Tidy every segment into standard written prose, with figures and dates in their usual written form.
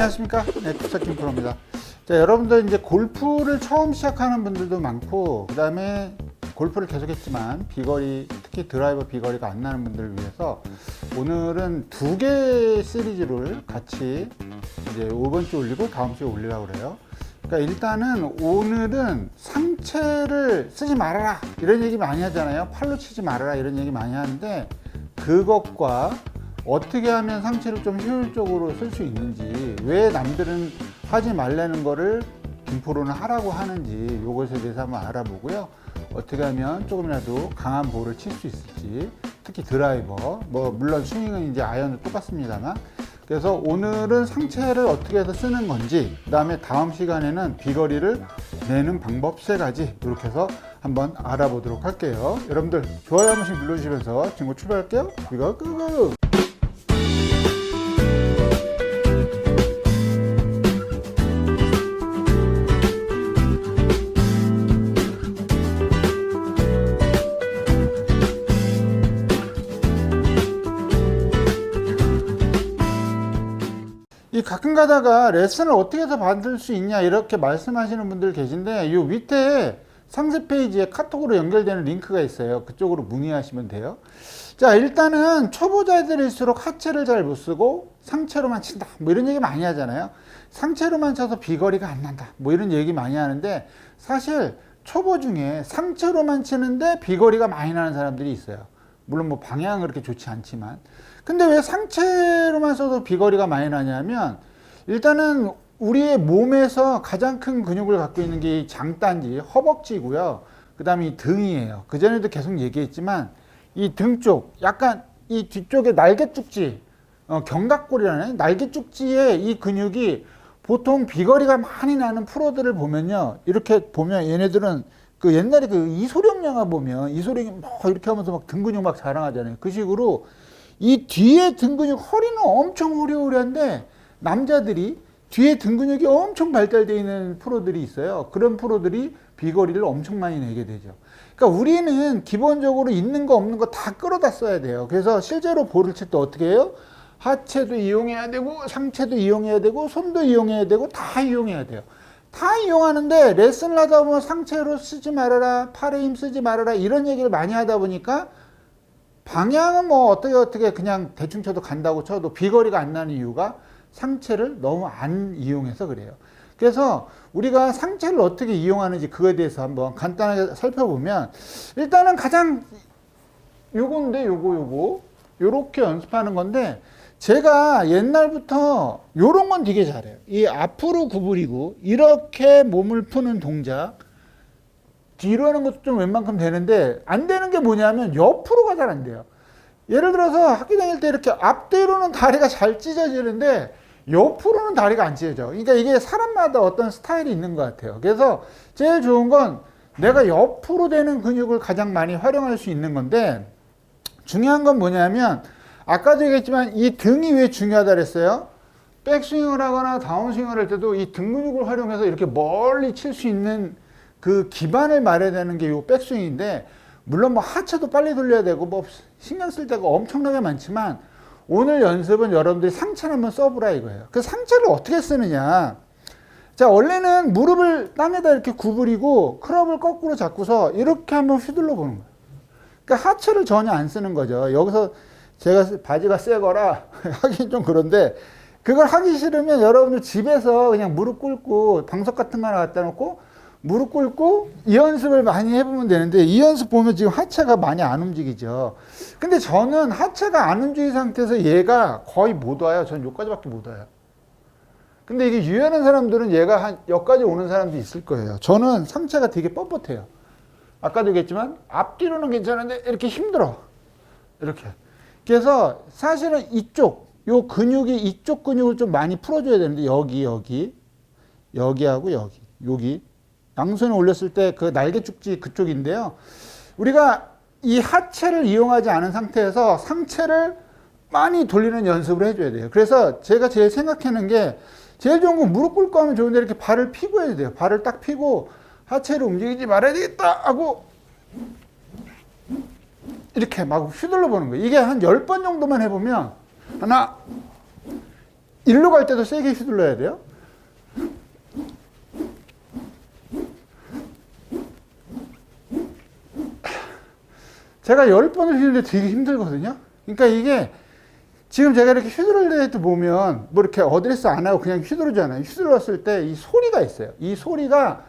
안녕하십니까. 네, 투석김 프로입니다. 자, 여러분들 이제 골프를 처음 시작하는 분들도 많고, 그 다음에 골프를 계속했지만 비거리, 특히 드라이버 비거리가 안 나는 분들을 위해서 오늘은 두 개 시리즈를 같이 이제 이번 주 올리고 다음 주에 올리려고 그래요. 그러니까 일단은 오늘은 상체를 쓰지 말아라 이런 얘기 많이 하잖아요. 팔로 치지 말아라 이런 얘기 많이 하는데, 그것과 어떻게 하면 상체를 좀 효율적으로 쓸 수 있는지, 왜 남들은 하지 말라는 거를 김프로는 하라고 하는지, 이것에 대해서 한번 알아보고요. 어떻게 하면 조금이라도 강한 볼을 칠 수 있을지, 특히 드라이버, 뭐 물론 스윙은 이제 아이언도 똑같습니다만, 그래서 오늘은 상체를 어떻게 해서 쓰는 건지, 그 다음에 다음 시간에는 비거리를 내는 방법 3가지 이렇게 해서 한번 알아보도록 할게요. 여러분들 좋아요 한 번씩 눌러주시면서 지금 출발할게요. 이거 끄고. 이 가끔 가다가 레슨을 어떻게 해서 받을 수 있냐 이렇게 말씀하시는 분들 계신데, 이 밑에 상세 페이지에 카톡으로 연결되는 링크가 있어요. 그쪽으로 문의하시면 돼요. 자, 일단은 초보자들일수록 하체를 잘 못 쓰고 상체로만 친다 뭐 이런 얘기 많이 하잖아요. 상체로만 쳐서 비거리가 안 난다 뭐 이런 얘기 많이 하는데, 사실 초보 중에 상체로만 치는데 비거리가 많이 나는 사람들이 있어요. 물론 뭐 방향은 그렇게 좋지 않지만. 근데 왜 상체로만 써도 비거리가 많이 나냐면, 일단은 우리의 몸에서 가장 큰 근육을 갖고 있는 게 장단지, 허벅지고요. 그 다음에 이 등이에요. 그전에도 계속 얘기했지만 이 등 쪽, 약간 이 뒤쪽에 날개쭉지, 견갑골이라는 날개쭉지에 이 근육이 보통 비거리가 많이 나는 프로들을 보면요. 이렇게 보면 얘네들은 그 옛날에 그 이소룡 영화 보면 이소룡이 막 이렇게 하면서 막 등 근육 막 자랑하잖아요. 그 식으로 이 뒤에 등 근육, 허리는 엄청 호리호리한데 남자들이 뒤에 등 근육이 엄청 발달되어 있는 프로들이 있어요. 그런 프로들이 비거리를 엄청 많이 내게 되죠. 그러니까 우리는 기본적으로 있는 거 없는 거 다 끌어다 써야 돼요. 그래서 실제로 볼을 칠 때 어떻게 해요? 하체도 이용해야 되고 상체도 이용해야 되고 손도 이용해야 되고 다 이용해야 돼요. 다 이용하는데 레슨을 하다 보면 상체로 쓰지 말아라, 팔에 힘 쓰지 말아라 이런 얘기를 많이 하다 보니까 방향은 뭐 어떻게 그냥 대충 쳐도 간다고 쳐도 비거리가 안 나는 이유가 상체를 너무 안 이용해서 그래요. 그래서 우리가 상체를 어떻게 이용하는지 그거에 대해서 한번 간단하게 살펴보면, 일단은 가장 요건데 요렇게 연습하는 건데, 제가 옛날부터 요런 건 되게 잘해요. 이 앞으로 구부리고 이렇게 몸을 푸는 동작, 뒤로 하는 것도 좀 웬만큼 되는데, 안 되는 게 뭐냐면 옆으로가 잘 안 돼요. 예를 들어서 학교 다닐 때 이렇게 앞뒤로는 다리가 잘 찢어지는데 옆으로는 다리가 안 찢어져. 그러니까 이게 사람마다 어떤 스타일이 있는 것 같아요. 그래서 제일 좋은 건 내가 옆으로 되는 근육을 가장 많이 활용할 수 있는 건데, 중요한 건 뭐냐면 아까도 얘기했지만 이 등이 왜 중요하다 그랬어요? 백스윙을 하거나 다운스윙을 할 때도 이 등 근육을 활용해서 이렇게 멀리 칠 수 있는 그 기반을 마련하는 게 이 백스윙인데, 물론 뭐 하체도 빨리 돌려야 되고 뭐 신경 쓸 데가 엄청나게 많지만, 오늘 연습은 여러분들이 상체를 한번 써보라 이거예요. 그 상체를 어떻게 쓰느냐. 자, 원래는 무릎을 땅에다 이렇게 구부리고 클럽을 거꾸로 잡고서 이렇게 한번 휘둘러 보는 거예요. 그러니까 하체를 전혀 안 쓰는 거죠. 여기서 제가 바지가 새 거라 하긴 좀 그런데, 그걸 하기 싫으면 여러분들 집에서 그냥 무릎 꿇고 방석 같은 거 하나 갖다 놓고 무릎 꿇고 이 연습을 많이 해보면 되는데, 이 연습 보면 지금 하체가 많이 안 움직이죠. 근데 저는 하체가 안 움직인 상태에서 얘가 거의 못 와요. 전 여기까지밖에 못 와요. 근데 이게 유연한 사람들은 얘가 한 여기까지 오는 사람도 있을 거예요. 저는 상체가 되게 뻣뻣해요. 아까도 얘기했지만 앞뒤로는 괜찮은데 이렇게 힘들어. 이렇게. 그래서 사실은 요 근육이 이쪽 근육을 좀 많이 풀어줘야 되는데, 여기하고 여기. 양손을 올렸을 때 그 날개축지 그쪽인데요. 우리가 이 하체를 이용하지 않은 상태에서 상체를 많이 돌리는 연습을 해줘야 돼요. 그래서 제가 제일 생각하는 게, 제일 좋은 건 무릎 꿇고 하면 좋은데 이렇게 발을 피고 해야 돼요. 발을 딱 피고 하체를 움직이지 말아야 되겠다 하고 이렇게 막 휘둘러 보는 거예요. 이게 한 10번 정도만 해보면, 하나, 일로 갈 때도 세게 휘둘러야 돼요. 제가 10번을 휘두르는데 되게 힘들거든요. 그러니까 이게 지금 제가 이렇게 휘두를 때 보면 뭐 이렇게 어드레스 안 하고 그냥 휘두르잖아요. 휘둘렀을 때 이 소리가 있어요. 이 소리가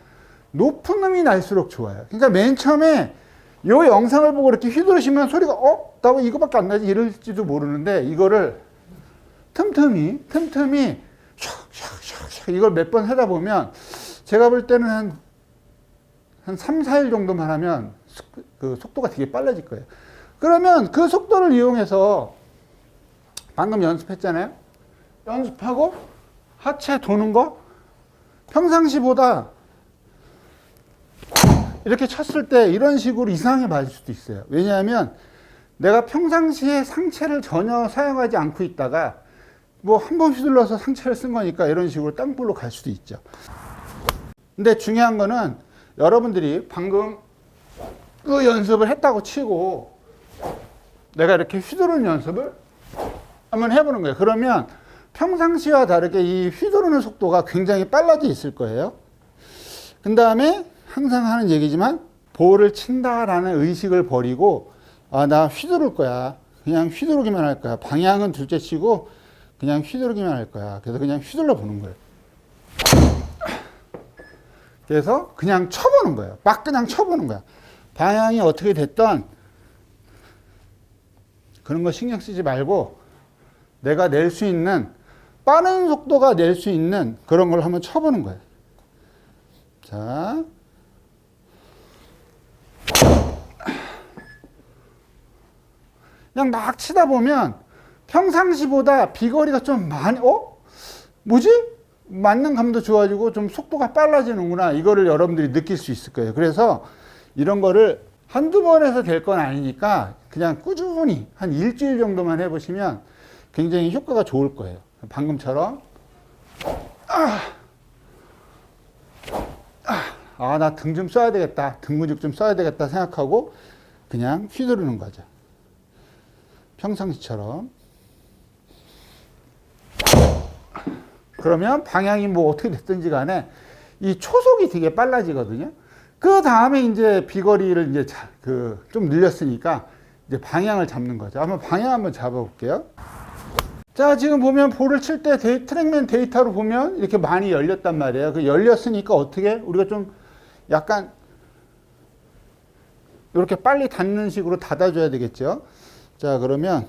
높은 음이 날수록 좋아요. 그러니까 맨 처음에 이 영상을 보고 이렇게 휘두르시면 소리가 나 왜 이거밖에 안 나지 이럴지도 모르는데 이거를 틈틈이 샥샥샥 이걸 몇 번 하다 보면 제가 볼 때는 한 3, 4일 정도만 하면 그 속도가 되게 빨라질 거예요. 그러면 그 속도를 이용해서 방금 연습했잖아요. 연습하고 하체 도는 거 평상시보다 이렇게 쳤을 때 이런 식으로 이상하게 맞을 수도 있어요. 왜냐하면 내가 평상시에 상체를 전혀 사용하지 않고 있다가 뭐 한 번 휘둘러서 상체를 쓴 거니까 이런 식으로 땅볼로 갈 수도 있죠. 근데 중요한 거는 여러분들이 방금 그 연습을 했다고 치고 내가 이렇게 휘두르는 연습을 한번 해보는 거예요. 그러면 평상시와 다르게 이 휘두르는 속도가 굉장히 빨라져 있을 거예요. 그 다음에 항상 하는 얘기지만 볼을 친다라는 의식을 버리고 나 휘두를 거야. 그냥 휘두르기만 할 거야. 방향은 둘째 치고 그냥 휘두르기만 할 거야. 그래서 그냥 휘둘러 보는 거예요. 그래서 그냥 쳐보는 거예요. 막 그냥 쳐보는 거야. 방향이 어떻게 됐던 그런 거 신경 쓰지 말고 내가 낼 수 있는 빠른 속도가 낼 수 있는 그런 걸 한번 쳐보는 거예요. 자, 그냥 막 치다 보면 평상시보다 비거리가 좀 많이 뭐지? 맞는 감도 좋아지고 좀 속도가 빨라지는구나. 이거를 여러분들이 느낄 수 있을 거예요. 그래서 이런 거를 한두 번 해서 될 건 아니니까 그냥 꾸준히 한 일주일 정도만 해보시면 굉장히 효과가 좋을 거예요. 방금처럼 나 등 좀 써야 되겠다. 등 근육 좀 써야 되겠다 생각하고 그냥 휘두르는 거죠. 평상시처럼. 그러면 방향이 뭐 어떻게 됐든지 간에 이 초속이 되게 빨라지거든요. 그 다음에 이제 비거리를 이제 좀 늘렸으니까 이제 방향을 잡는 거죠. 한번 방향 한번 잡아볼게요. 자, 지금 보면 볼을 칠 때 트랙맨 데이터로 보면 이렇게 많이 열렸단 말이에요. 그 열렸으니까 어떻게 우리가 좀 약간 이렇게 빨리 닿는 식으로 닫아줘야 되겠죠. 자, 그러면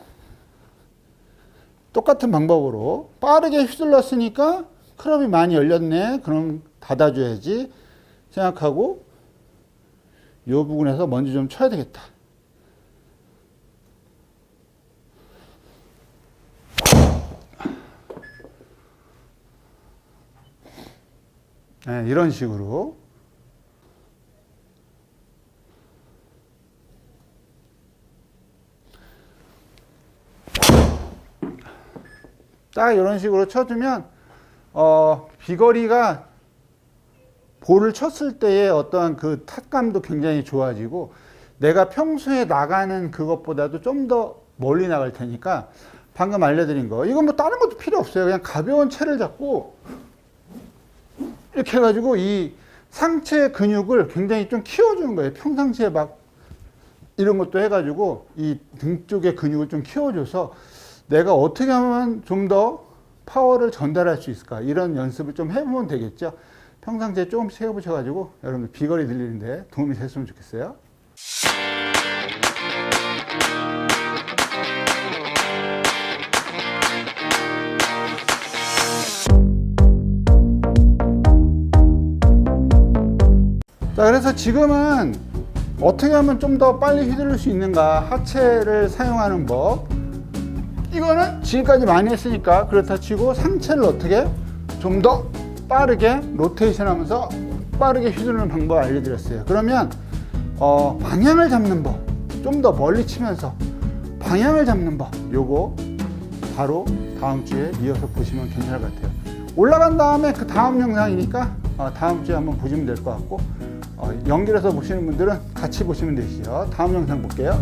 똑같은 방법으로 빠르게 휘둘렀으니까 클럽이 많이 열렸네. 그럼 닫아줘야지 생각하고 이 부분에서 먼저 좀 쳐야 되겠다. 네, 이런 식으로. 딱 이런 식으로 쳐주면 비거리가 볼을 쳤을 때의 어떠한 그 탁감도 굉장히 좋아지고 내가 평소에 나가는 그것보다도 좀 더 멀리 나갈 테니까 방금 알려드린 거 이건 뭐 다른 것도 필요 없어요. 그냥 가벼운 채를 잡고 이렇게 해가지고 이 상체 근육을 굉장히 좀 키워주는 거예요. 평상시에 막 이런 것도 해가지고 이 등 쪽의 근육을 좀 키워줘서 내가 어떻게 하면 좀 더 파워를 전달할 수 있을까 이런 연습을 좀 해보면 되겠죠. 평상시에 조금씩 해보셔가지고 여러분들 비거리 늘리는데 도움이 됐으면 좋겠어요. 자, 그래서 지금은 어떻게 하면 좀 더 빨리 휘두를 수 있는가, 하체를 사용하는 법. 이거는 지금까지 많이 했으니까 그렇다 치고 상체를 어떻게 좀 더 빠르게 로테이션 하면서 빠르게 휘두르는 방법 알려드렸어요. 그러면 방향을 잡는 법, 좀 더 멀리 치면서 방향을 잡는 법, 요거 바로 다음 주에 이어서 보시면 괜찮을 것 같아요. 올라간 다음에 그 다음 영상이니까 다음 주에 한번 보시면 될 것 같고 연결해서 보시는 분들은 같이 보시면 되시죠. 다음 영상 볼게요.